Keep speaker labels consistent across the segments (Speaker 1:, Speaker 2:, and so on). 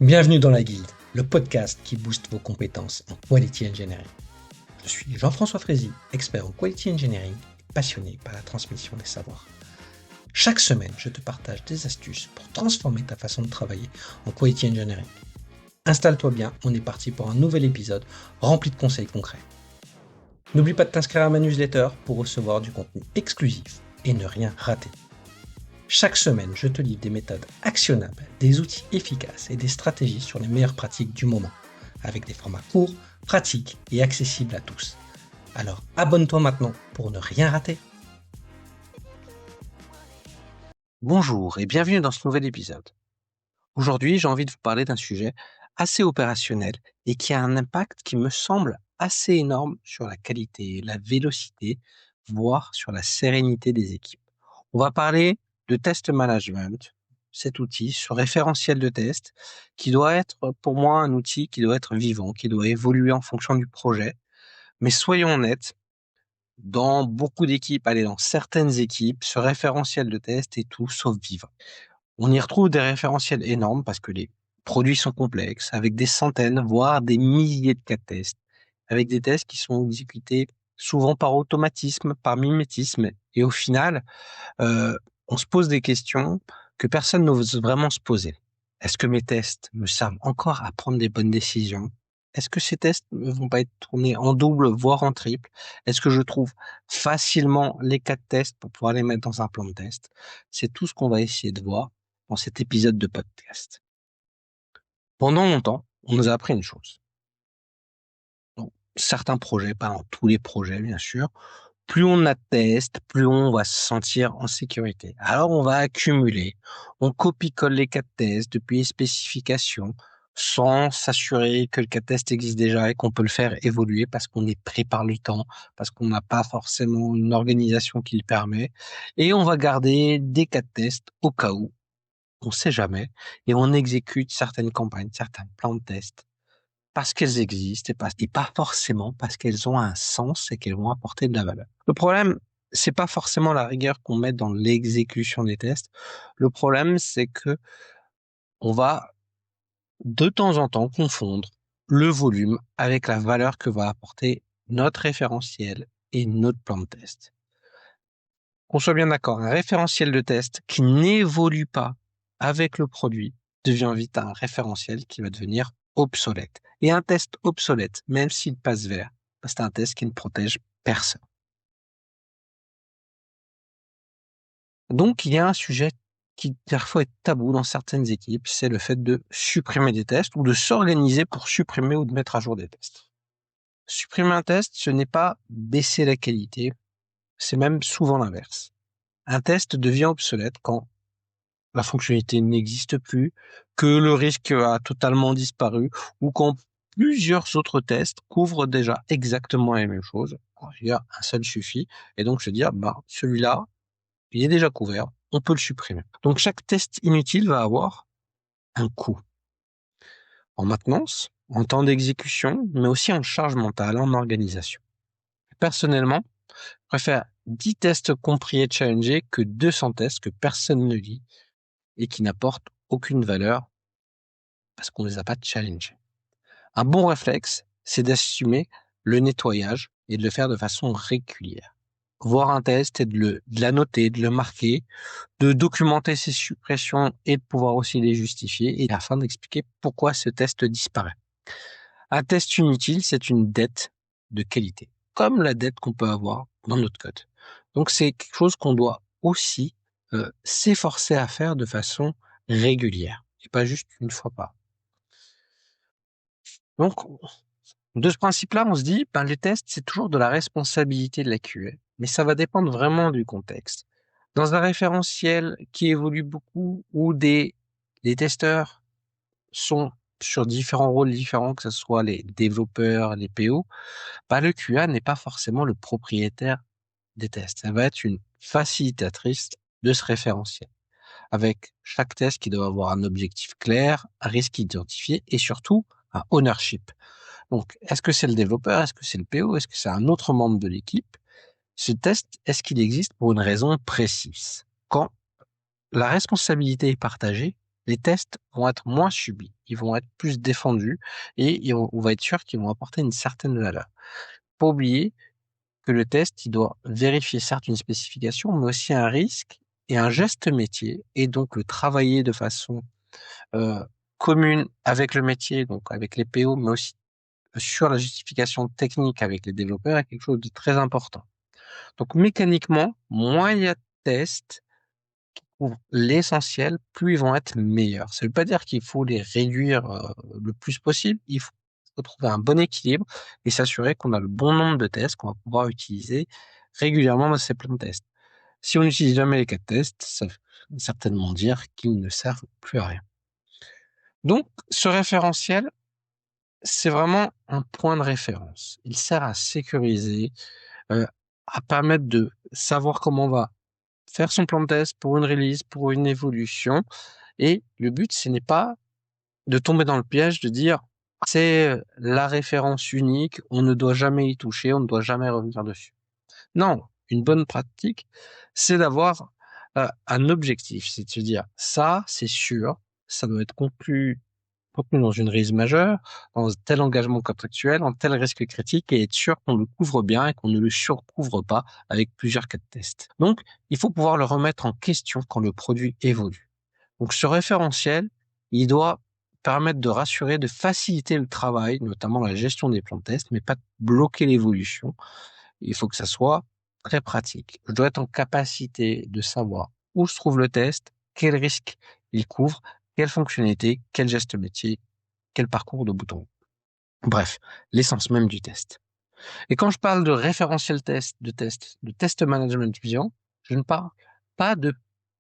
Speaker 1: Bienvenue dans la Guilde, le podcast qui booste vos compétences en Quality Engineering. Je suis Jean-François Frézy, expert en Quality Engineering et passionné par la transmission des savoirs. Chaque semaine, je te partage des astuces pour transformer ta façon de travailler en Quality Engineering. Installe-toi bien, on est parti pour un nouvel épisode rempli de conseils concrets. N'oublie pas de t'inscrire à ma newsletter pour recevoir du contenu exclusif et ne rien rater. Chaque semaine, je te livre des méthodes actionnables, des outils efficaces et des stratégies sur les meilleures pratiques du moment, avec des formats courts, pratiques et accessibles à tous. Alors abonne-toi maintenant pour ne rien rater. Bonjour et bienvenue dans ce nouvel épisode. Aujourd'hui, j'ai envie de vous parler d'un sujet assez opérationnel et qui a un impact qui me semble assez énorme sur la qualité, la vélocité, voire sur la sérénité des équipes. On va parler de test management, cet outil, ce référentiel de test, qui doit être pour moi un outil qui doit être vivant, qui doit évoluer en fonction du projet. Mais soyons honnêtes, dans beaucoup d'équipes, dans certaines équipes, ce référentiel de test est tout sauf vivant. On y retrouve des référentiels énormes parce que les produits sont complexes, avec des centaines, voire des milliers de cas de tests, avec des tests qui sont exécutés souvent par automatisme, par mimétisme, et au final, on se pose des questions que personne n'ose vraiment se poser. Est-ce que mes tests me servent encore à prendre des bonnes décisions? Est-ce que ces tests ne vont pas être tournés en double, voire en triple? Est-ce que je trouve facilement les cas de test pour pouvoir les mettre dans un plan de test? C'est tout ce qu'on va essayer de voir dans cet épisode de podcast. Pendant longtemps, on nous a appris une chose. Dans certains projets, pas dans tous les projets bien sûr, plus on atteste, plus on va se sentir en sécurité. Alors on va accumuler, on copie-colle les cas de test depuis les spécifications, sans s'assurer que le cas de test existe déjà et qu'on peut le faire évoluer parce qu'on est pris par le temps, parce qu'on n'a pas forcément une organisation qui le permet. Et on va garder des cas de test au cas où, on ne sait jamais, et on exécute certaines campagnes, certains plans de test parce qu'elles existent et pas forcément parce qu'elles ont un sens et qu'elles vont apporter de la valeur. Le problème, c'est pas forcément la rigueur qu'on met dans l'exécution des tests. Le problème, c'est que on va de temps en temps confondre le volume avec la valeur que va apporter notre référentiel et notre plan de test. Qu'on soit bien d'accord, un référentiel de test qui n'évolue pas avec le produit devient vite un référentiel qui va devenir obsolète. Et un test obsolète, même s'il passe vert, c'est un test qui ne protège personne. Donc, il y a un sujet qui parfois est tabou dans certaines équipes, c'est le fait de supprimer des tests ou de s'organiser pour supprimer ou de mettre à jour des tests. Supprimer un test, ce n'est pas baisser la qualité, c'est même souvent l'inverse. Un test devient obsolète quand la fonctionnalité n'existe plus, que le risque a totalement disparu ou quand plusieurs autres tests couvrent déjà exactement la même chose. Un seul suffit. Et donc, se dire, celui-là, il est déjà couvert, on peut le supprimer. Donc, chaque test inutile va avoir un coût en maintenance, en temps d'exécution, mais aussi en charge mentale, en organisation. Personnellement, je préfère 10 tests compris et challengés que 200 tests que personne ne lit et qui n'apportent aucune valeur parce qu'on ne les a pas challengés. Un bon réflexe, c'est d'assumer le nettoyage et de le faire de façon régulière. Voir un test et de la noter, de le marquer, de documenter ses suppressions et de pouvoir aussi les justifier et afin d'expliquer pourquoi ce test disparaît. Un test inutile, c'est une dette de qualité, comme la dette qu'on peut avoir dans notre code. Donc c'est quelque chose qu'on doit aussi s'efforcer à faire de façon régulière et pas juste une fois par an. Donc, de ce principe-là, on se dit, les tests, c'est toujours de la responsabilité de la QA, mais ça va dépendre vraiment du contexte. Dans un référentiel qui évolue beaucoup, où les testeurs sont sur différents rôles différents, que ce soit les développeurs, les PO, le QA n'est pas forcément le propriétaire des tests. Ça va être une facilitatrice de ce référentiel, avec chaque test qui doit avoir un objectif clair, un risque identifié et surtout un ownership. Donc, est-ce que c'est le développeur? Est-ce que c'est le PO? Est-ce que c'est un autre membre de l'équipe? Ce test, est-ce qu'il existe pour une raison précise? Quand la responsabilité est partagée, les tests vont être moins subis, ils vont être plus défendus et on va être sûr qu'ils vont apporter une certaine valeur. Faut pas oublier que le test, il doit vérifier certes une spécification, mais aussi un risque et un geste métier, et donc le travailler de façon euh, commune avec le métier, donc avec les PO, mais aussi sur la justification technique avec les développeurs est quelque chose de très important. Donc mécaniquement, moins il y a de tests pour l'essentiel, plus ils vont être meilleurs. Ça ne veut pas dire qu'il faut les réduire le plus possible. Il faut trouver un bon équilibre et s'assurer qu'on a le bon nombre de tests qu'on va pouvoir utiliser régulièrement dans ces plans de tests. Si on n'utilise jamais les cas de test, ça veut certainement dire qu'ils ne servent plus à rien. Donc, ce référentiel, c'est vraiment un point de référence. Il sert à sécuriser, euh, à permettre de savoir comment on va faire son plan de test pour une release, pour une évolution. Et le but, ce n'est pas de tomber dans le piège de dire c'est la référence unique, on ne doit jamais y toucher, on ne doit jamais revenir dessus. Non, une bonne pratique, c'est d'avoir un objectif, c'est de se dire ça, c'est sûr, ça doit être contenu dans une release majeure, dans tel engagement contractuel, en tel risque critique, et être sûr qu'on le couvre bien et qu'on ne le surcouvre pas avec plusieurs cas de test. Donc, il faut pouvoir le remettre en question quand le produit évolue. Donc, ce référentiel, il doit permettre de rassurer, de faciliter le travail, notamment la gestion des plans de test, mais pas de bloquer l'évolution. Il faut que ça soit très pratique. Je dois être en capacité de savoir où se trouve le test, quel risque il couvre, quelle fonctionnalité, quel geste métier, quel parcours de bouton. Bref, l'essence même du test. Et quand je parle de référentiel test, de test management vision, je ne parle pas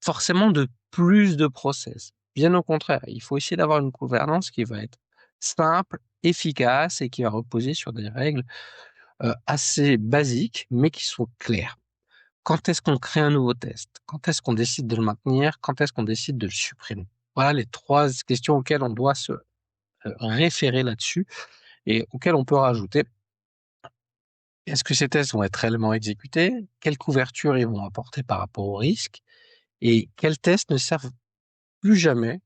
Speaker 1: forcément de plus de process. Bien au contraire, il faut essayer d'avoir une gouvernance qui va être simple, efficace et qui va reposer sur des règles assez basiques, mais qui soient claires. Quand est-ce qu'on crée un nouveau test? Quand est-ce qu'on décide de le maintenir? Quand est-ce qu'on décide de le supprimer? Voilà les 3 questions auxquelles on doit se référer là-dessus et auxquelles on peut rajouter: est-ce que ces tests vont être réellement exécutés? Quelle couverture ils vont apporter par rapport au risque? Et quels tests ne servent plus jamais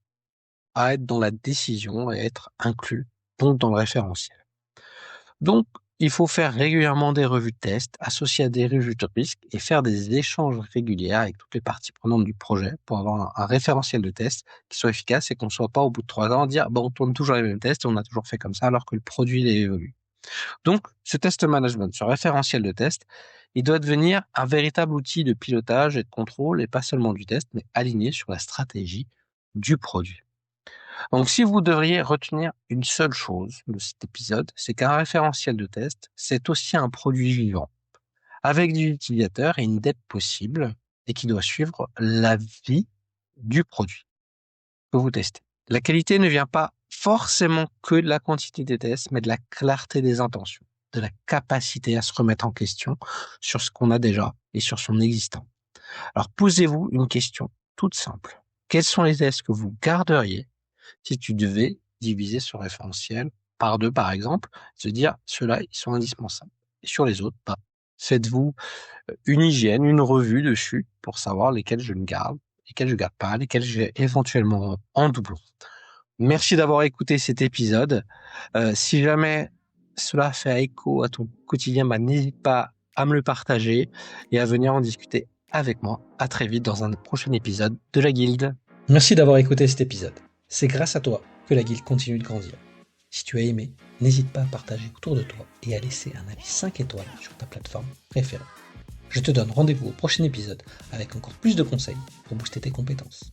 Speaker 1: à être dans la décision et être inclus, donc dans le référentiel? Donc, il faut faire régulièrement des revues de tests associées à des revues de risque et faire des échanges réguliers avec toutes les parties prenantes du projet pour avoir un référentiel de tests qui soit efficace et qu'on ne soit pas au bout de 3 ans à dire bon, on tourne toujours les mêmes tests et on a toujours fait comme ça alors que le produit il évolue. Donc, ce test management, ce référentiel de test, il doit devenir un véritable outil de pilotage et de contrôle et pas seulement du test, mais aligné sur la stratégie du produit. Donc, si vous devriez retenir une seule chose de cet épisode, c'est qu'un référentiel de test, c'est aussi un produit vivant, avec des utilisateurs et une dette possible, et qui doit suivre la vie du produit que vous testez. La qualité ne vient pas forcément que de la quantité des tests, mais de la clarté des intentions, de la capacité à se remettre en question sur ce qu'on a déjà et sur son existant. Alors, posez-vous une question toute simple. Quels sont les tests que vous garderiez si tu devais diviser ce référentiel par 2, par exemple, se dire ceux-là, ils sont indispensables. Et sur les autres, faites-vous une hygiène, une revue dessus pour savoir lesquels je ne garde, lesquels je garde pas, lesquels j'ai éventuellement en doublon. Merci d'avoir écouté cet épisode. Si jamais cela fait écho à ton quotidien, n'hésite pas à me le partager et à venir en discuter avec moi. À très vite dans un prochain épisode de la Guilde. Merci d'avoir écouté cet épisode. C'est grâce à toi que la Guilde continue de grandir. Si tu as aimé, n'hésite pas à partager autour de toi et à laisser un avis 5 étoiles sur ta plateforme préférée. Je te donne rendez-vous au prochain épisode avec encore plus de conseils pour booster tes compétences.